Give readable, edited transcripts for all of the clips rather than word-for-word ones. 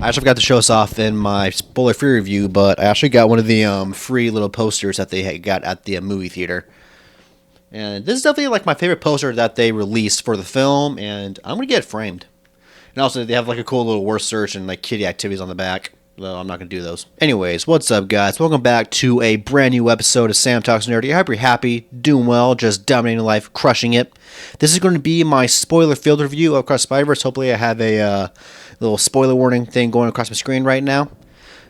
I actually forgot to show this off in my spoiler-free review, but I actually got one of the free little posters that they got at the movie theater. And this is definitely like my favorite poster that they released for the film, and I'm gonna get it framed. And also, they have like a cool little word search and like kitty activities on the back. Though I'm not gonna do those. Anyways, what's up, guys? Welcome back to a brand new episode of Sam Talks Nerdy. I hope you're happy, doing well, just dominating life, crushing it. This is going to be my spoiler-filled review of Across Spider-Verse. Hopefully, I have a little spoiler warning thing going across my screen right now.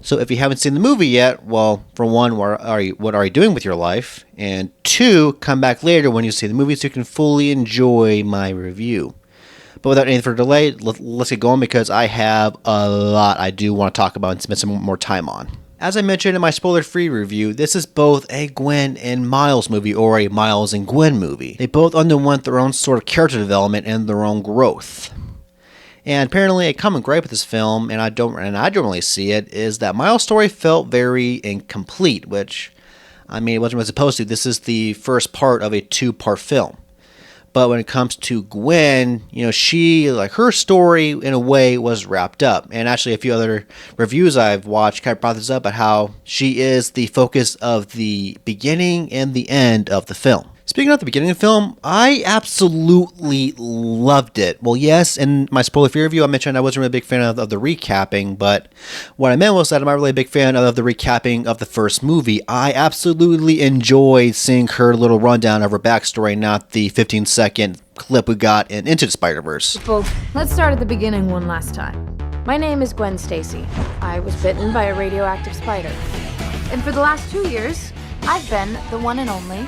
So if you haven't seen the movie yet, well, for one, what are you doing with your life? And two, come back later when you see the movie so you can fully enjoy my review. But without any further delay, let's get going because I have a lot I do want to talk about and spend some more time on. As I mentioned in my spoiler-free review, this is both a Gwen and Miles movie or a Miles and Gwen movie. They both underwent their own sort of character development and their own growth. And apparently a common gripe with this film, and I don't really see it, is that Miles' story felt very incomplete, which, I mean, it wasn't really supposed to. This is the first part of a two-part film. But when it comes to Gwen, her story in a way was wrapped up. And actually a few other reviews I've watched kind of brought this up about how she is the focus of the beginning and the end of the film. Speaking of the beginning of the film, I absolutely loved it. Well, yes, in my spoiler-free review, I mentioned I wasn't really a big fan of the recapping, but what I meant was that I'm not really a big fan of the recapping of the first movie. I absolutely enjoyed seeing her little rundown of her backstory, not the 15-second clip we got in Into the Spider-Verse. People, let's start at the beginning one last time. My name is Gwen Stacy. I was bitten by a radioactive spider. And for the last 2 years, I've been the one and only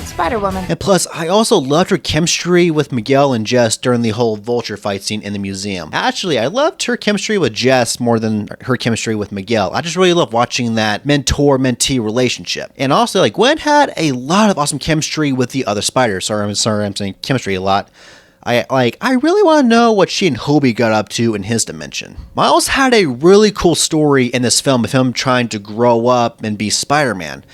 Spider-Woman. And plus, I also loved her chemistry with Miguel and Jess during the whole Vulture fight scene in the museum. Actually, I loved her chemistry with Jess more than her chemistry with Miguel. I just really love watching that mentor-mentee relationship. And also, Gwen had a lot of awesome chemistry with the other spiders. I'm saying chemistry a lot. I really want to know what she and Hobie got up to in his dimension. Miles had a really cool story in this film of him trying to grow up and be Spider-Man.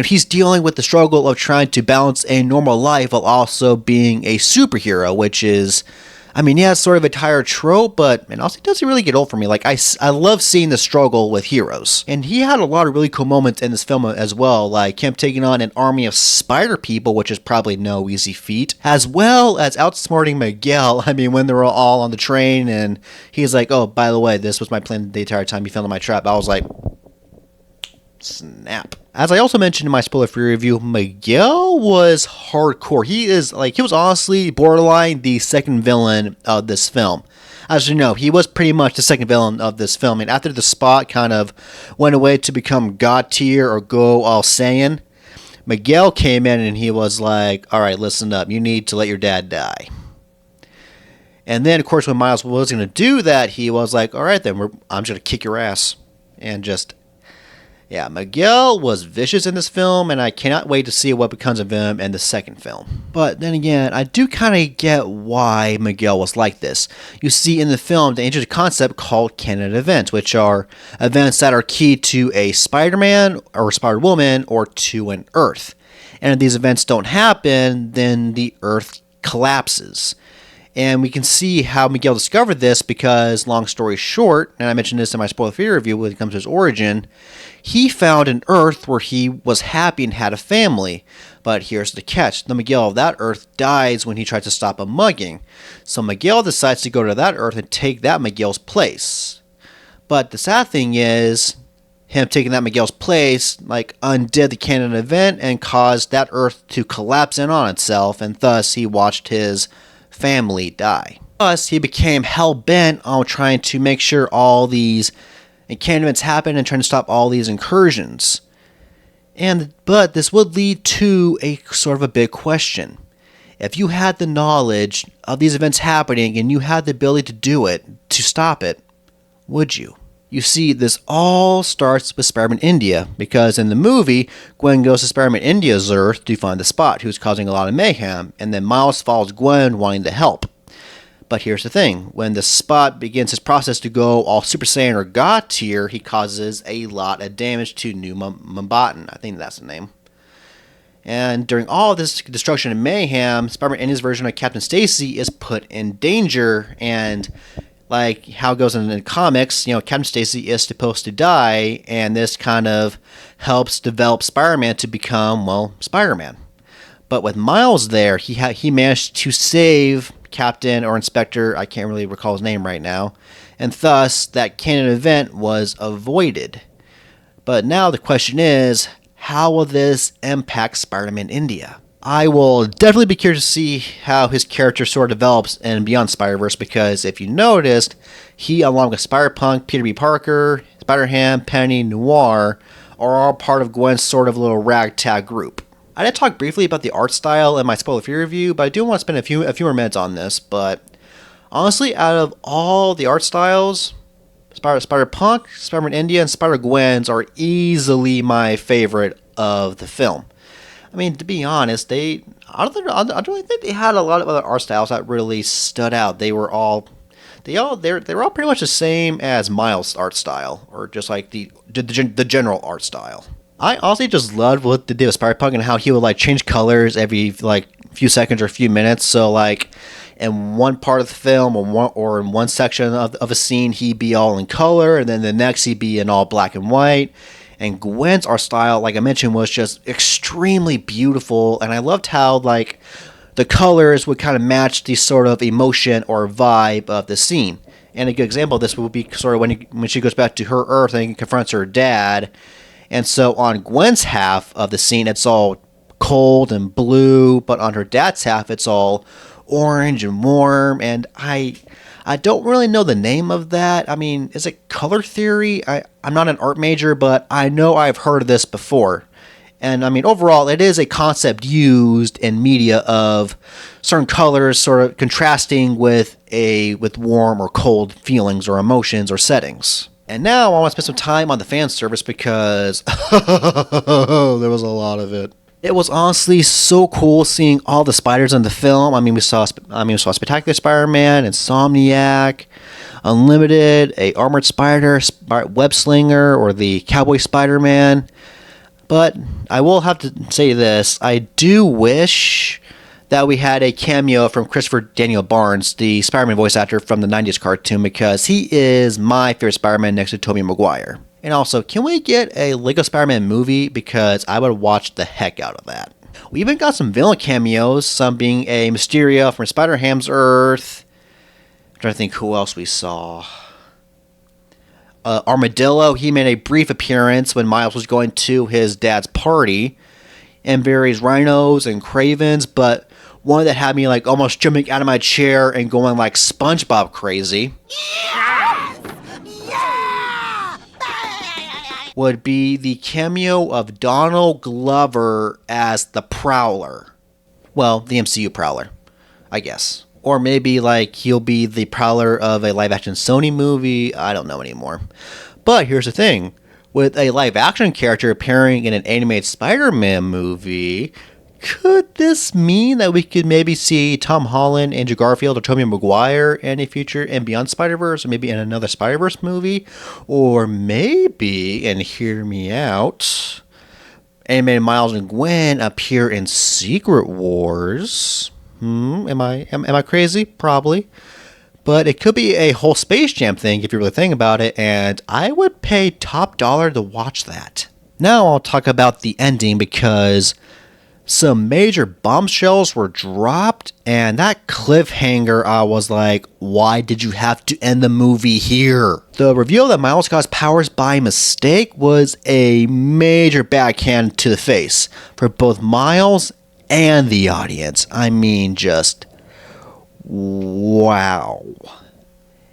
He's dealing with the struggle of trying to balance a normal life while also being a superhero, which is, it's sort of a tired trope, but it also doesn't really get old for me. I love seeing the struggle with heroes. And he had a lot of really cool moments in this film as well, like him taking on an army of spider people, which is probably no easy feat, as well as outsmarting Miguel. When they were all on the train and he's like, oh, by the way, this was my plan the entire time you fell in my trap. I was like, snap. As I also mentioned in my spoiler-free review, Miguel was hardcore. He was honestly borderline the second villain of this film. As you know, he was pretty much the second villain of this film. And after the Spot kind of went away to become God tier or go all Saiyan, Miguel came in and he was like, all right, listen up. You need to let your dad die. And then, of course, when Miles was going to do that, he was like, all right, then I'm just going to kick your ass. And just... yeah, Miguel was vicious in this film, and I cannot wait to see what becomes of him in the second film. But then again, I do kind of get why Miguel was like this. You see, in the film, they introduced a concept called canon events, which are events that are key to a Spider-Man or Spider-Woman or to an Earth. And if these events don't happen, then the Earth collapses. And we can see how Miguel discovered this because, long story short, and I mentioned this in my spoiler-free review when it comes to his origin, he found an Earth where he was happy and had a family. But here's the catch. The Miguel of that Earth dies when he tries to stop a mugging. So Miguel decides to go to that Earth and take that Miguel's place. But the sad thing is, him taking that Miguel's place, undid the canon event and caused that Earth to collapse in on itself, and thus he watched his family die. Thus, he became hell-bent on trying to make sure all these encampments happen and trying to stop all these incursions. But this would lead to a sort of a big question. If you had the knowledge of these events happening and you had the ability to do it, to stop it, would you? You see, this all starts with Spider-Man India, because in the movie, Gwen goes to Spider-Man India's Earth to find the Spot, who's causing a lot of mayhem, and then Miles follows Gwen wanting to help. But here's the thing, when the Spot begins his process to go all Super Saiyan or God tier, he causes a lot of damage to New Mumbattan. I think that's the name. And during all this destruction and mayhem, Spider-Man India's version of Captain Stacy is put in danger, and like how it goes in the comics, Captain Stacy is supposed to die, and this kind of helps develop Spider-Man to become, well, Spider-Man. But with Miles there, he managed to save Captain or Inspector, I can't really recall his name right now, and thus that canon event was avoided. But now the question is, how will this impact Spider-Man India? I will definitely be curious to see how his character sort of develops in Beyond Spider-Verse, because if you noticed, he, along with Spider-Punk, Peter B. Parker, Spider-Ham, Penny, Noir, are all part of Gwen's sort of little ragtag group. I did talk briefly about the art style in my spoiler-free review, but I do want to spend a few more minutes on this. But honestly, out of all the art styles, Spider-Punk, Spider-Man India, and Spider-Gwen's are easily my favorite of the film. I mean, to be honest, I don't really think they had a lot of other art styles that really stood out. They were all pretty much the same as Miles' art style, or just like the general art style. I honestly just loved what they did with Spider-Punk and how he would like change colors every like few seconds or a few minutes. So like in one part of the film or in one section of a scene, he'd be all in color, and then the next he'd be in all black and white. And Gwen's art style, like I mentioned, was just extremely beautiful, and I loved how like the colors would kind of match the sort of emotion or vibe of the scene. And a good example of this would be sort of when she goes back to her Earth and confronts her dad. And so on Gwen's half of the scene, it's all cold and blue, but on her dad's half, it's all orange and warm. And I don't really know the name of that. I mean, is it color theory? I'm not an art major, but I know I've heard of this before. And I mean, overall, it is a concept used in media of certain colors sort of contrasting with warm or cold feelings or emotions or settings. And now I want to spend some time on the fan service because there was a lot of it. It was honestly so cool seeing all the spiders in the film. I mean, we saw Spectacular Spider-Man, Insomniac, Unlimited, a Armored Spider, Web Slinger, or the Cowboy Spider-Man. But I will have to say this: I do wish that we had a cameo from Christopher Daniel Barnes, the Spider-Man voice actor from the 90s cartoon, because he is my favorite Spider-Man next to Tobey Maguire. And also, can we get a Lego Spider-Man movie? Because I would watch the heck out of that. We even got some villain cameos, some being a Mysterio from Spider-Ham's Earth. I'm trying to think who else we saw. Armadillo, he made a brief appearance when Miles was going to his dad's party. And various rhinos and cravens, but one that had me like almost jumping out of my chair and going like SpongeBob crazy. Yes! Yeah! Would be the cameo of Donald Glover as the Prowler. Well, the MCU Prowler, I guess. Or maybe like he'll be the Prowler of a live-action Sony movie. I don't know anymore. But here's the thing. With a live-action character appearing in an animated Spider-Man movie, could this mean that we could maybe see Tom Holland, Andrew Garfield, or Tobey Maguire in a future and Beyond Spider-Verse, or maybe in another Spider-Verse movie? Or maybe, and hear me out, animated Miles and Gwen appear in Secret Wars? Am I crazy? Probably. But it could be a whole Space Jam thing if you really think about it, and I would pay top dollar to watch that. Now I'll talk about the ending because some major bombshells were dropped, and that cliffhanger, I was like, why did you have to end the movie here? The reveal that Miles got his powers by mistake was a major backhand to the face for both Miles and the audience. I mean, just wow.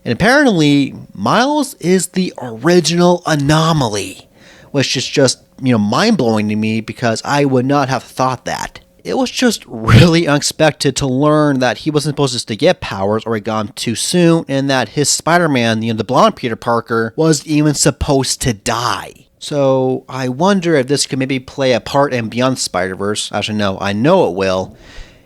And apparently, Miles is the original anomaly, which is just, mind-blowing to me because I would not have thought that. It was just really unexpected to learn that he wasn't supposed to get powers or had gone too soon, and that his Spider-Man, the blonde Peter Parker, was even supposed to die. So I wonder if this could maybe play a part in Beyond Spider-Verse. Actually, no, I know it will.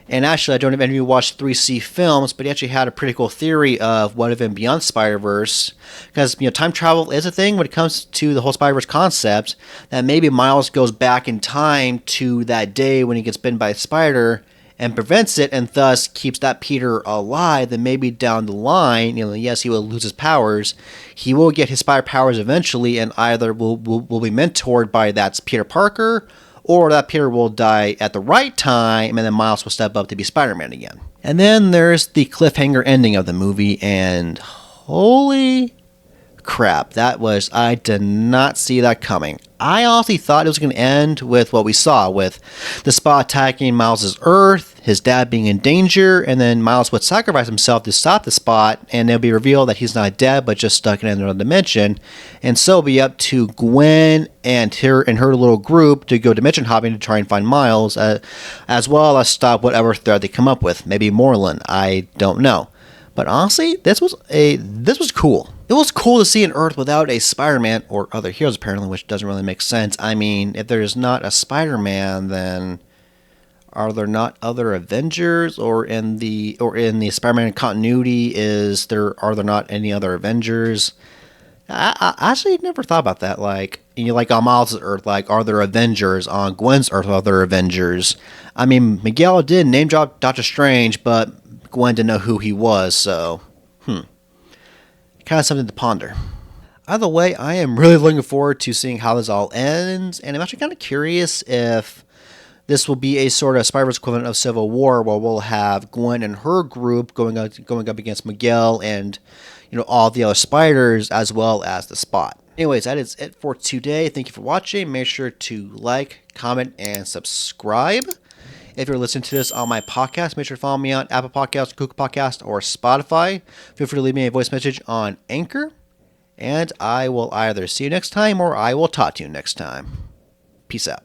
And actually, I don't have any watched 3C films, but he actually had a pretty cool theory of what if in Beyond Spider-Verse, because time travel is a thing when it comes to the whole Spider-Verse concept, that maybe Miles goes back in time to that day when he gets bitten by a spider, and prevents it, and thus keeps that Peter alive, then maybe down the line, yes, he will lose his powers. He will get his spider powers eventually, and either will be mentored by that Peter Parker, or that Peter will die at the right time, and then Miles will step up to be Spider-Man again. And then there's the cliffhanger ending of the movie, and holy crap, I did not see that coming. I honestly thought it was going to end with what we saw, with the Spot attacking Miles' Earth, his dad being in danger, and then Miles would sacrifice himself to stop the Spot, and it'll be revealed that he's not dead, but just stuck in another dimension. And so it'll be up to Gwen and her little group to go dimension hopping to try and find Miles, as well as stop whatever threat they come up with. Maybe Moreland, I don't know. But honestly, this was cool. It was cool to see an Earth without a Spider-Man, or other heroes apparently, which doesn't really make sense. I mean, if there's not a Spider-Man, then are there not other Avengers? Or in the Spider-Man continuity, are there not any other Avengers? I actually never thought about that. Like on Miles' Earth, like, are there Avengers? On Gwen's Earth, are there Avengers? I mean, Miguel did name drop Doctor Strange, but Gwen didn't know who he was, so kind of something to ponder. Either way, I am really looking forward to seeing how this all ends, and I'm actually kind of curious if this will be a sort of Spider-Verse equivalent of Civil War, where we'll have Gwen and her group going up against Miguel and all the other spiders, as well as the Spot. Anyways, that is it for today. Thank you for watching. Make sure to like, comment, and subscribe. If you're listening to this on my podcast, make sure to follow me on Apple Podcasts, Google Podcasts, or Spotify. Feel free to leave me a voice message on Anchor. And I will either see you next time, or I will talk to you next time. Peace out.